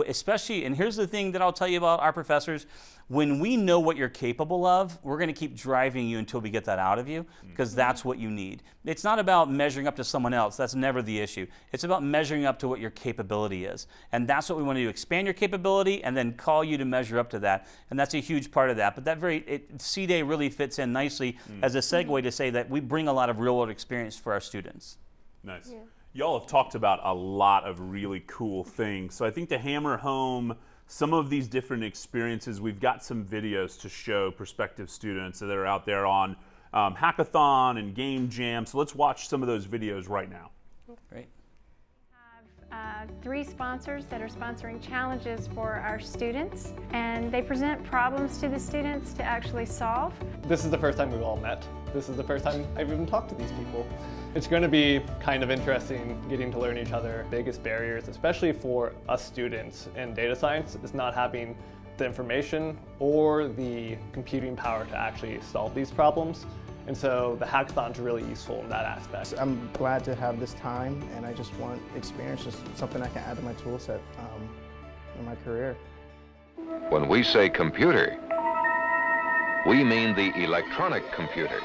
especially, and here's the thing that I'll tell you about our professors, when we know what you're capable of, we're going to keep driving you until we get that out of you, because that's what you need. It's not about measuring up to someone else. That's never the issue. It's about measuring up to what your capability is. And that's what we want to do, expand your capability and then call you to measure up to that. And that's a huge part of that. But that C-Day really fits in nicely as a segue to say that we bring a lot of real-world experience for our students. Nice. Yeah. Y'all have talked about a lot of really cool things. So I think to hammer home some of these different experiences, we've got some videos to show prospective students that are out there on Hackathon and Game Jam. So let's watch some of those videos right now. Great. We have 3 sponsors that are sponsoring challenges for our students, and they present problems to the students to actually solve. This is the first time we've all met. This is the first time I've even talked to these people. It's going to be kind of interesting getting to learn each other. Biggest barriers, especially for us students in data science, is not having the information or the computing power to actually solve these problems. And so the hackathon is really useful in that aspect. I'm glad to have this time, and I just want experience, just something I can add to my tool set in my career. When we say computer, we mean the electronic computer.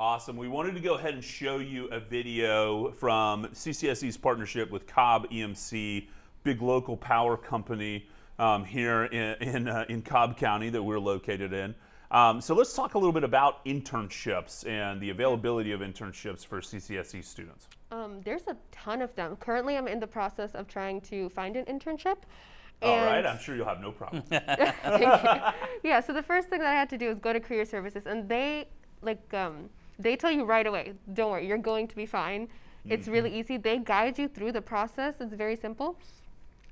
Awesome. We wanted to go ahead and show you a video from CCSE's partnership with Cobb EMC, big local power company here in Cobb County that we're located in. So let's talk a little bit about internships and the availability of internships for CCSE students. There's a ton of them. Currently, I'm in the process of trying to find an internship. All right, I'm sure you'll have no problem. Thank you. Yeah, so the first thing that I had to do was go to Career Services, and they tell you right away, don't worry, you're going to be fine. It's really easy. They guide you through the process. It's very simple.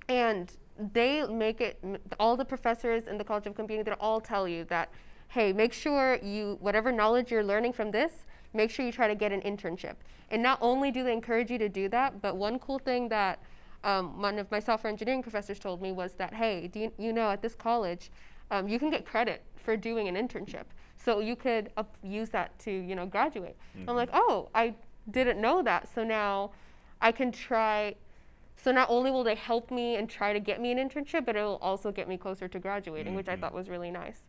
And they make it, all the professors in the College of Computing, they'll all tell you that, hey, make sure you, whatever knowledge you're learning from this, make sure you try to get an internship. And not only do they encourage you to do that, but one cool thing that one of my software engineering professors told me was that, hey, do you know at this college, you can get credit for doing an internship. So you could use that to, graduate. I'm like, oh, I didn't know that. So now I can try. So not only will they help me and try to get me an internship, but it will also get me closer to graduating, which I thought was really nice.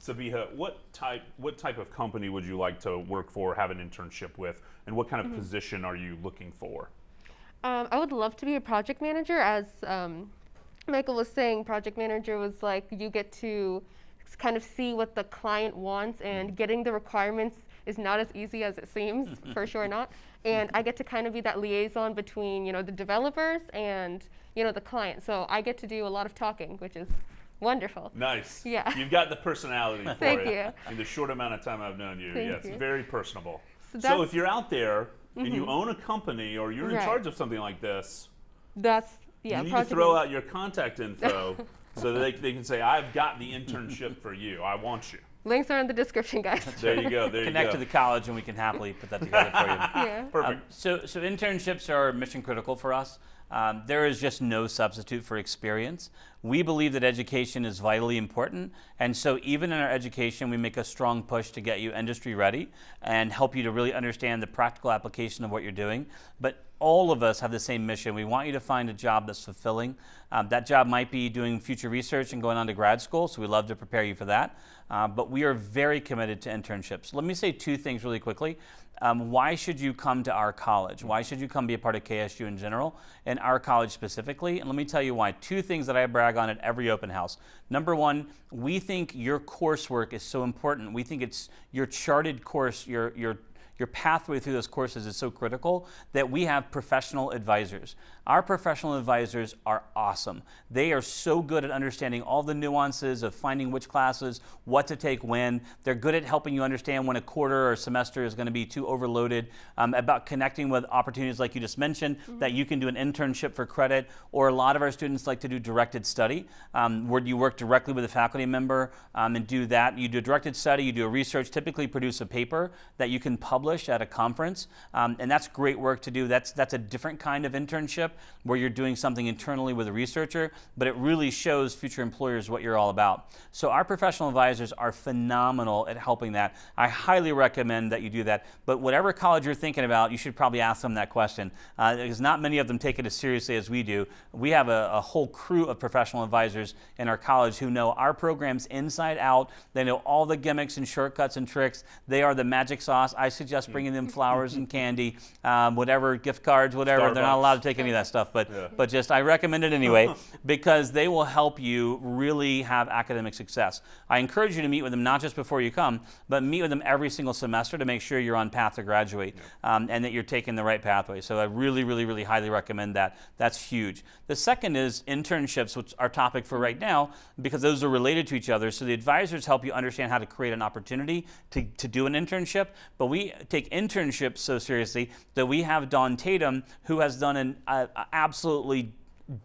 Sabiha, what type of company would you like to work for, have an internship with, and what kind of position are you looking for? I would love to be a project manager. As Michael was saying, project manager was like you get to kind of see what the client wants, and getting the requirements is not as easy as it seems, for sure not. And I get to kind of be that liaison between, the developers and, the client. So I get to do a lot of talking, which is wonderful. Nice. Yeah. You've got the personality for Thank it. you. In the short amount of time I've known you, Thank yes, you. very personable. So if you're out there and you own a company or you're in charge of something like this, you need to throw out your contact info so that they can say, I've got the internship for you. I want you. Links are in the description, guys. There you go. There you go. Connect to the college, and we can happily put that together for you. Yeah. Perfect. So internships are mission critical for us. There is just no substitute for experience. We believe that education is vitally important, and so even in our education, we make a strong push to get you industry ready and help you to really understand the practical application of what you're doing. But all of us have the same mission. We want you to find a job that's fulfilling. That job might be doing future research and going on to grad school, so we love to prepare you for that. But we are very committed to internships. Let me say two things really quickly. Why should you come to our college? Why should you come be a part of KSU in general, and our college specifically? And let me tell you why. Two things that I brag on at every open house. Number one, we think your coursework is so important. We think it's your charted course, your pathway through those courses is so critical that we have professional advisors. Our professional advisors are awesome. They are so good at understanding all the nuances of finding which classes, what to take when. They're good at helping you understand when a quarter or semester is going to be too overloaded, about connecting with opportunities like you just mentioned, that you can do an internship for credit, or a lot of our students like to do directed study, where you work directly with a faculty member and do that. You do a directed study, you do a research, typically produce a paper that you can publish at a conference, and that's great work to do. That's a different kind of internship where you're doing something internally with a researcher, but it really shows future employers what you're all about. So our professional advisors are phenomenal at helping that. I highly recommend that you do that, but whatever college you're thinking about, you should probably ask them that question, because not many of them take it as seriously as we do. We have a whole crew of professional advisors in our college who know our programs inside out. They know all the gimmicks and shortcuts and tricks. They are the magic sauce. I suggest bringing them flowers and candy, whatever, gift cards, whatever. Starbucks. They're not allowed to take any of that stuff, but just I recommend it anyway because they will help you really have academic success. I encourage you to meet with them not just before you come, but meet with them every single semester to make sure you're on path to graduate and that you're taking the right pathway. So I really, really, really highly recommend that. That's huge. The second is internships, which are our topic for right now, because those are related to each other. So the advisors help you understand how to create an opportunity to do an internship, but we take internships so seriously that we have Dawn Tatum, who has done an absolutely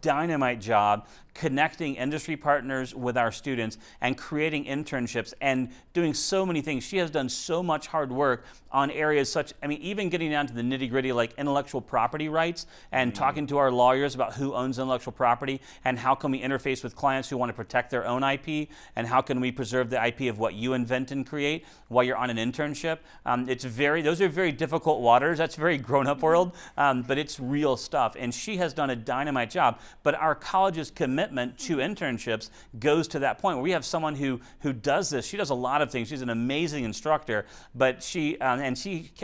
dynamite job connecting industry partners with our students and creating internships and doing so many things. She has done so much hard work on areas such, even getting down to the nitty-gritty like intellectual property rights and talking to our lawyers about who owns intellectual property and how can we interface with clients who want to protect their own IP and how can we preserve the IP of what you invent and create while you're on an internship. Those are very difficult waters. That's very grown-up world, but it's real stuff. And she has done a dynamite job. job. But our college's commitment to internships goes to that point where we have someone who does this. She does a lot of things. She's an amazing instructor, but she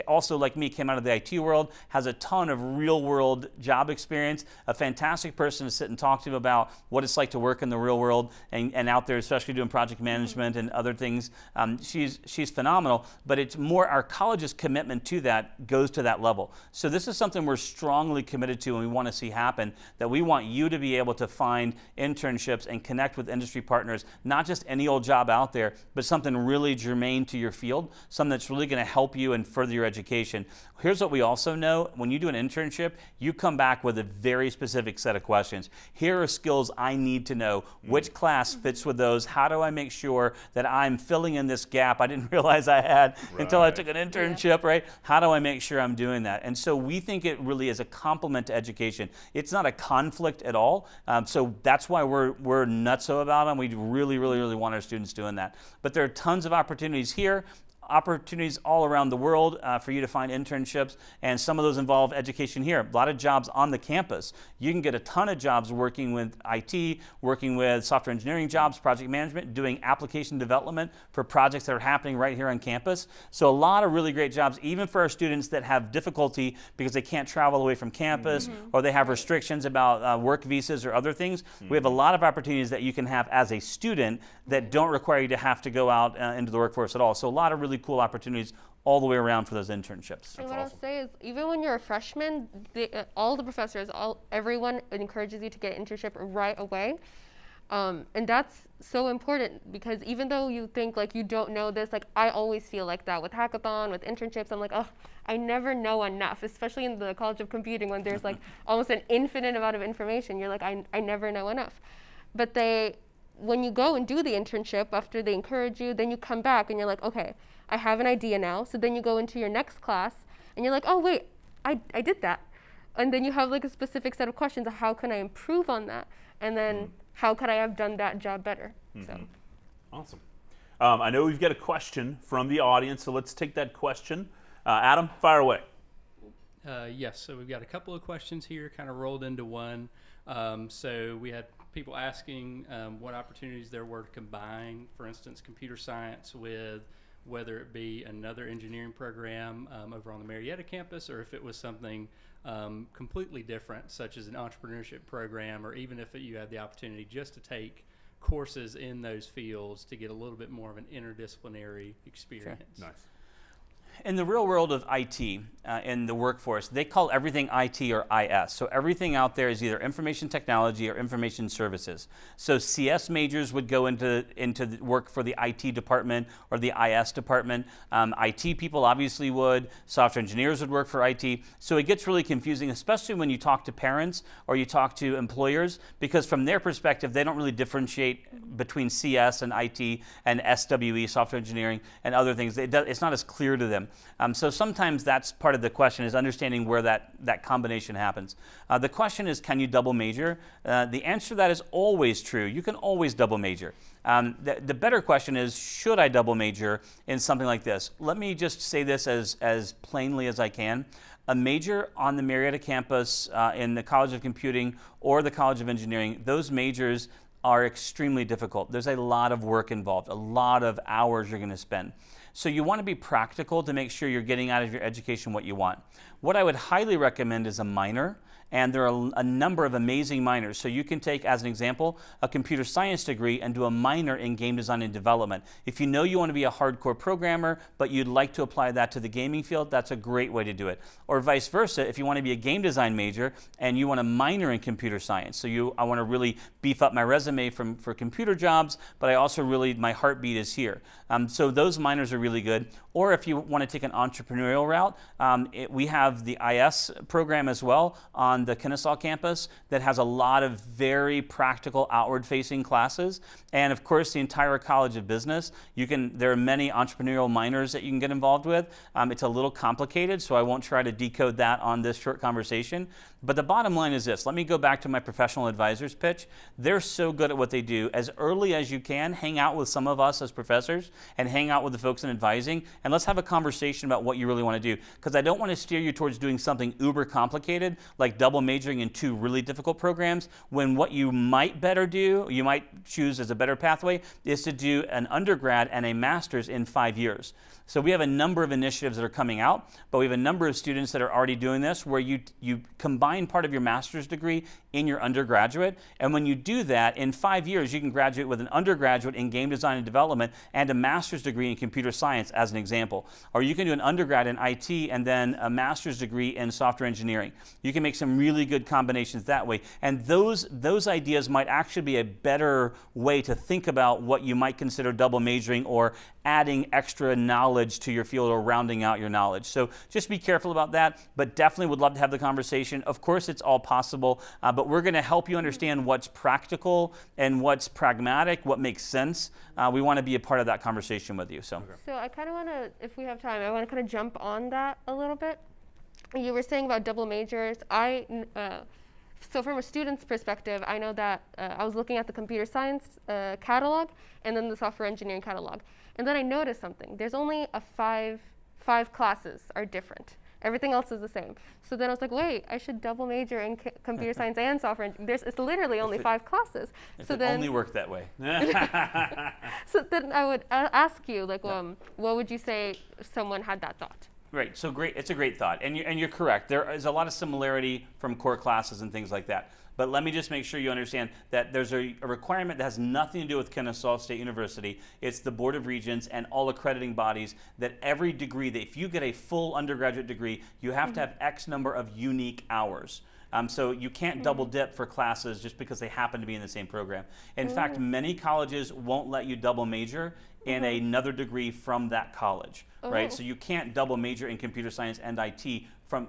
also, like me, came out of the IT world, has a ton of real world job experience, a fantastic person to sit and talk to about what it's like to work in the real world and out there, especially doing project management and other things. She's phenomenal, but it's more our college's commitment to that goes to that level. So this is something we're strongly committed to and we want to see happen, that we want you to be able to find internships and connect with industry partners, not just any old job out there, but something really germane to your field, something that's really going to help you and further your education. Here's what we also know. When you do an internship, you come back with a very specific set of questions. Here are skills I need to know. Which class fits with those? How do I make sure that I'm filling in this gap I didn't realize I had until I took an internship, right? How do I make sure I'm doing that? And so we think it really is a complement to education. It's not a conflict at all. So that's why we're nutso about them. We really, really, really want our students doing that. But there are tons of opportunities here, opportunities all around the world for you to find internships, and some of those involve education here. A lot of jobs on the campus. You can get a ton of jobs working with IT, working with software engineering jobs, project management, doing application development for projects that are happening right here on campus. So a lot of really great jobs, even for our students that have difficulty because they can't travel away from campus or they have restrictions about work visas or other things. We have a lot of opportunities that you can have as a student that don't require you to have to go out into the workforce at all. So a lot of really cool opportunities all the way around for those internships. And what I'll say is, even when you're a freshman, all the professors, everyone encourages you to get an internship right away. And that's so important, because even though you think like you don't know this, like I always feel like that with Hackathon, with internships, I'm like, oh, I never know enough, especially in the College of Computing when there's like almost an infinite amount of information. You're like, I never know enough. But when you go and do the internship, after they encourage you, then you come back and you're like, okay, I have an idea now. So then you go into your next class and you're like, oh wait, I did that. And then you have like a specific set of questions of how can I improve on that? And then how could I have done that job better? So. Awesome. I know we've got a question from the audience, so let's take that question. Adam, fire away. Yes, so we've got a couple of questions here kind of rolled into one. So we had people asking what opportunities there were to combine, for instance, computer science with whether it be another engineering program over on the Marietta campus, or if it was something completely different, such as an entrepreneurship program, or even if you had the opportunity just to take courses in those fields to get a little bit more of an interdisciplinary experience. Sure. Nice. In the real world of IT, in the workforce, they call everything IT or IS. So everything out there is either information technology or information services. So CS majors would go into work for the IT department or the IS department. IT people obviously would. Software engineers would work for IT. So it gets really confusing, especially when you talk to parents or you talk to employers, because from their perspective, they don't really differentiate between CS and IT and SWE, software engineering, and other things. It's not as clear to them. So sometimes that's part of the question, is understanding where that combination happens. The question is, can you double major? The answer to that is always true. You can always double major. The better question is, should I double major in something like this? Let me just say this as plainly as I can. A major on the Marietta campus in the College of Computing or the College of Engineering, those majors are extremely difficult. There's a lot of work involved, a lot of hours you're going to spend. So you want to be practical to make sure you're getting out of your education what you want. What I would highly recommend is a minor. And there are a number of amazing minors. So you can take, as an example, a computer science degree and do a minor in game design and development. If you know you want to be a hardcore programmer, but you'd like to apply that to the gaming field, that's a great way to do it. Or vice versa, if you want to be a game design major and you want to minor in computer science. So I want to really beef up my resume for computer jobs, but I also really, my heartbeat is here. So those minors are really good. Or if you want to take an entrepreneurial route, we have the IS program as well on the Kennesaw campus that has a lot of very practical outward-facing classes. And of course, the entire College of Business. There are many entrepreneurial minors that you can get involved with. It's a little complicated, so I won't try to decode that on this short conversation. But the bottom line is this. Let me go back to my professional advisors pitch. They're so good at what they do. As early as you can, hang out with some of us as professors and hang out with the folks in advising, and let's have a conversation about what you really want to do. Because I don't want to steer you towards doing something uber complicated, like double double majoring in 2 really difficult programs, when what you might better do, you might choose as a better pathway, is to do an undergrad and a master's in 5 years. So we have a number of initiatives that are coming out, but we have a number of students that are already doing this where you combine part of your master's degree in your undergraduate, and when you do that, in 5 years you can graduate with an undergraduate in game design and development and a master's degree in computer science, as an example. Or you can do an undergrad in IT and then a master's degree in software engineering. You can make some really good combinations that way, and those ideas might actually be a better way to think about what you might consider double majoring or adding extra knowledge to your field or rounding out your knowledge. So just be careful about that, but definitely would love to have the conversation. Of course, it's all possible, but we're going to help you understand what's practical and what's pragmatic, what makes sense. We want to be a part of that conversation with you. So I kind of want to, if we have time, I want to kind of jump on that a little bit. You were saying about double majors. So from a student's perspective, I know that I was looking at the computer science catalog and then the software engineering catalog. And then I noticed something. There's only five classes are different. Everything else is the same. So then I was like, wait, I should double major in computer science and software engineering. It's literally only 5 classes. If it only worked that way. So then I would ask you, like, what would you say if someone had that thought? Great. So great. It's a great thought, and you're correct. There is a lot of similarity from core classes and things like that. But let me just make sure you understand that there's a requirement that has nothing to do with Kennesaw State University. It's the Board of Regents and all accrediting bodies that every degree, that if you get a full undergraduate degree, you have to have X number of unique hours. So you can't double dip for classes just because they happen to be in the same program. In fact, many colleges won't let you double major in another degree from that college, right? So you can't double major in computer science and IT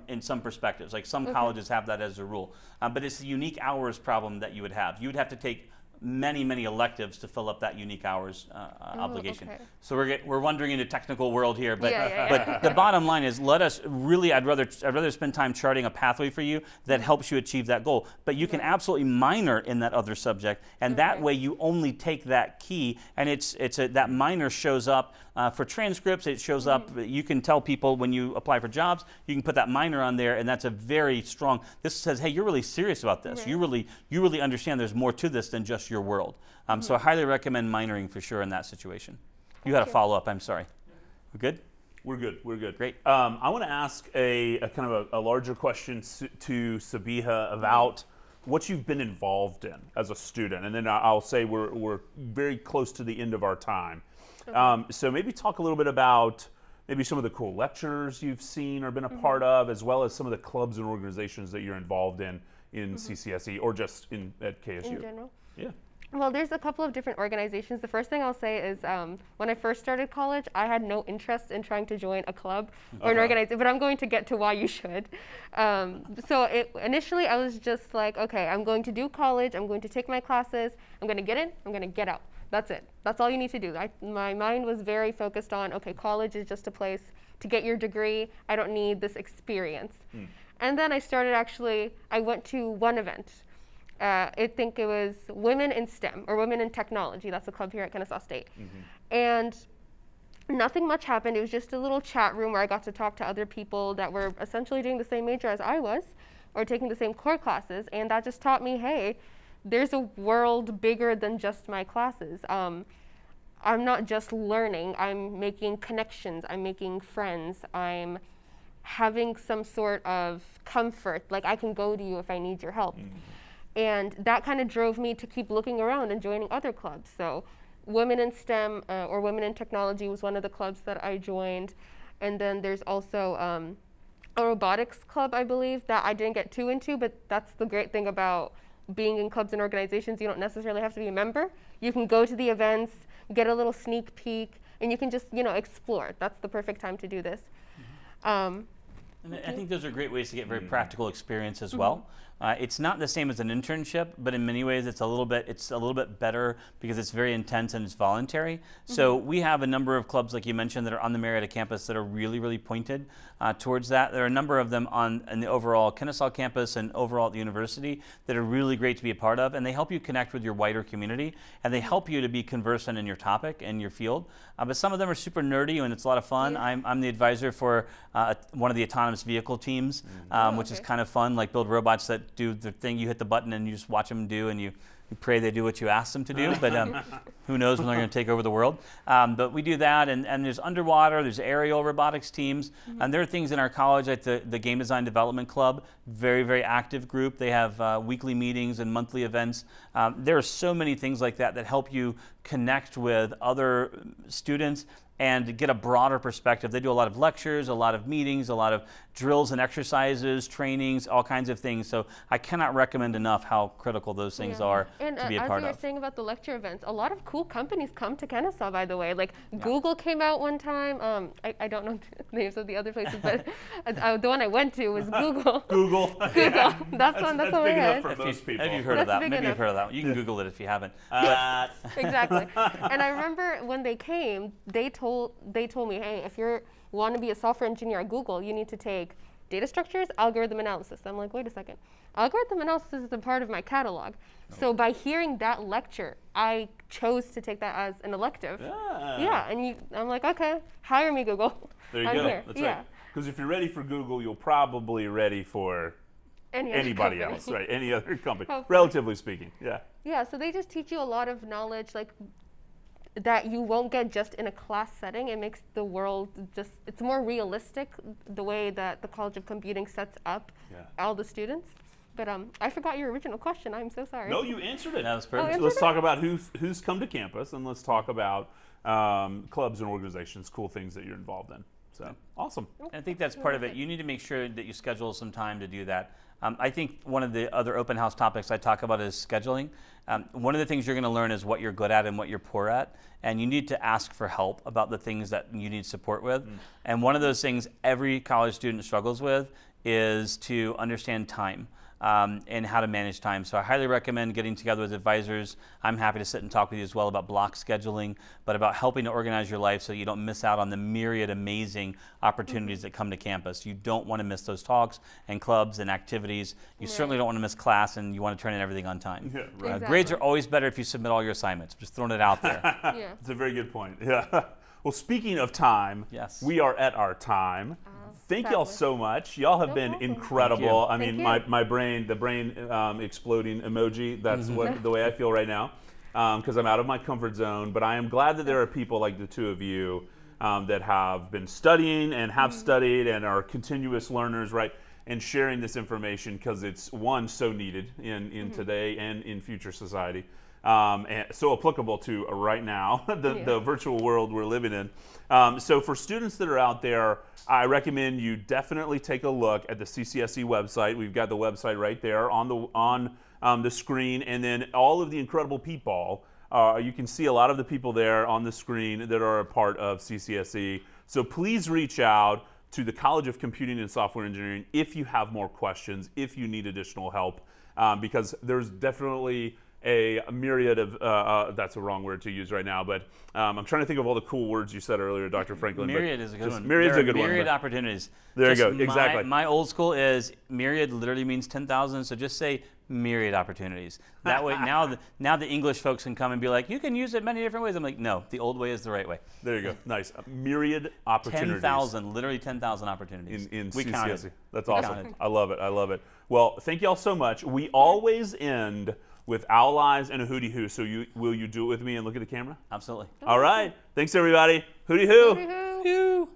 in some perspectives. Like some colleges have that as a rule. But it's the unique hours problem that you would have. You would have to take many, many electives to fill up that unique hours obligation. So we're wandering into technical world here, but but the bottom line is, I'd rather spend time charting a pathway for you that helps you achieve that goal. But you can absolutely minor in that other subject, and that way you only take that key, and that minor shows up for transcripts. It shows up. You can tell people when you apply for jobs, you can put that minor on there, and that's a very strong. This says, hey, you're really serious about this. You really understand there's more to this than just your world. So I highly recommend minoring for sure in that situation. You had a follow-up. I'm sorry. We're good? We're good. We're good. Great. I want to ask a kind of a larger question to Sabiha about what you've been involved in as a student, and then I'll say we're very close to the end of our time. So maybe talk a little bit about maybe some of the cool lectures you've seen or been a part of, as well as some of the clubs and organizations that you're involved in CCSE or just at KSU. In general? Yeah. Well, there's a couple of different organizations. The first thing I'll say is when I first started college, I had no interest in trying to join a club or an organization, but I'm going to get to why you should. Initially, I was just like, okay, I'm going to do college, I'm going to take my classes, I'm going to get in, I'm going to get out. That's it. That's all you need to do. My mind was very focused on, okay, college is just a place to get your degree. I don't need this experience. And then I went to one event. I think it was Women in STEM, or Women in Technology. That's a club here at Kennesaw State. And nothing much happened. It was just a little chat room where I got to talk to other people that were essentially doing the same major as I was, or taking the same core classes. And that just taught me, hey, there's a world bigger than just my classes. I'm not just learning. I'm making connections. I'm making friends. I'm having some sort of comfort. Like, I can go to you if I need your help. And that kind of drove me to keep looking around and joining other clubs. So Women in STEM or Women in Technology was one of the clubs that I joined. And then there's also a robotics club, I believe, that I didn't get too into, but that's the great thing about being in clubs and organizations. You don't necessarily have to be a member. You can go to the events, get a little sneak peek, and you can just, explore. That's the perfect time to do this. And I think those are great ways to get very practical experience as well. It's not the same as an internship, but in many ways it's a little bit better because it's very intense and it's voluntary. So we have a number of clubs, like you mentioned, that are on the Marietta campus that are really pointed towards that. There are a number of them in the overall Kennesaw campus and overall at the university that are really great to be a part of, and they help you connect with your wider community, and they help you to be conversant in your topic and your field. But some of them are super nerdy and it's a lot of fun. I'm the advisor for one of the autonomous vehicle teams, which is kind of fun, like build robots that do the thing, you hit the button and you just watch them do, and you pray they do what you ask them to do, but who knows when they're going to take over the world. But we do that, and there's underwater, there's aerial robotics teams, and there are things in our college like the Game Design Development Club, very active group. They have weekly meetings and monthly events. There are so many things like that that help you connect with other students and get a broader perspective. They do a lot of lectures, a lot of meetings, a lot of drills and exercises, trainings, all kinds of things. So I cannot recommend enough how critical those things are to be a part of. And as you were saying about the lecture events, a lot of cool companies come to Kennesaw, by the way. Like Google came out one time. I don't know the names of the other places, but the one I went to was Google. Google. Google. That's one big enough for most people. Have you heard of that? Maybe you've heard of that one. You can Google it if you haven't. Exactly. And I remember when they came, they told me, hey, if you want to be a software engineer at Google, you need to take data structures, algorithm analysis. I'm like, wait a second. Algorithm analysis is a part of my catalog. So by hearing that lecture, I chose to take that as an elective. And I'm like, okay, hire me, Google. There you go. Here. That's right. Because if you're ready for Google, you'll probably ready for anybody else, right? Any other company, relatively speaking. Yeah, so they just teach you a lot of knowledge, like that you won't get just in a class setting. It makes the world it's more realistic the way that the College of Computing sets up all the students. But I forgot your original question. I'm so sorry. No, you answered it. That was perfect. Let's talk about who's come to campus, and let's talk about clubs and organizations, cool things that you're involved in. So awesome. I think that's part of it. You need to make sure that you schedule some time to do that. I think one of the other open house topics I talk about is scheduling. One of the things you're going to learn is what you're good at and what you're poor at, and you need to ask for help about the things that you need support with. And one of those things every college student struggles with is to understand time. And how to manage time. So I highly recommend getting together with advisors. I'm happy to sit and talk with you as well about block scheduling, but about helping to organize your life so you don't miss out on the myriad amazing opportunities that come to campus. You don't want to miss those talks and clubs and activities. You certainly don't want to miss class, and you want to turn in everything on time. Grades are always better if you submit all your assignments. Just throwing it out there. That's a very good point. Well, speaking of time, we are at our time. Thank y'all so much. Y'all have been incredible. I mean, the brain exploding emoji, that's the way I feel right now, because I'm out of my comfort zone. But I am glad that there are people like the two of you that have been studying and have studied and are continuous learners, right? And sharing this information, because it's, one, so needed in today and in future society. And so applicable to right now, the virtual world we're living in. So for students that are out there, I recommend you definitely take a look at the CCSE website. We've got the website right there on the screen, and then all of the incredible people. You can see a lot of the people there on the screen that are a part of CCSE. So please reach out to the College of Computing and Software Engineering if you have more questions, if you need additional help, because there's definitely a myriad of, that's a wrong word to use right now, but I'm trying to think of all the cool words you said earlier, Dr. Franklin. Myriad is a good one. Myriad's a good one. Myriad opportunities. There you go, exactly. My old school is myriad literally means 10,000, so just say myriad opportunities. That way, now the English folks can come and be like, you can use it many different ways. I'm like, no, the old way is the right way. There you go. Nice. Myriad opportunities. 10,000, literally 10,000 opportunities. In we CCSE. Counted. That's awesome. I love it. I love it. Well, thank you all so much. We always end with owl eyes and a hootie hoo. So will you do it with me and look at the camera? Absolutely. All right. Thanks, everybody. Hootie hoo. Hootie hoo. Hoo.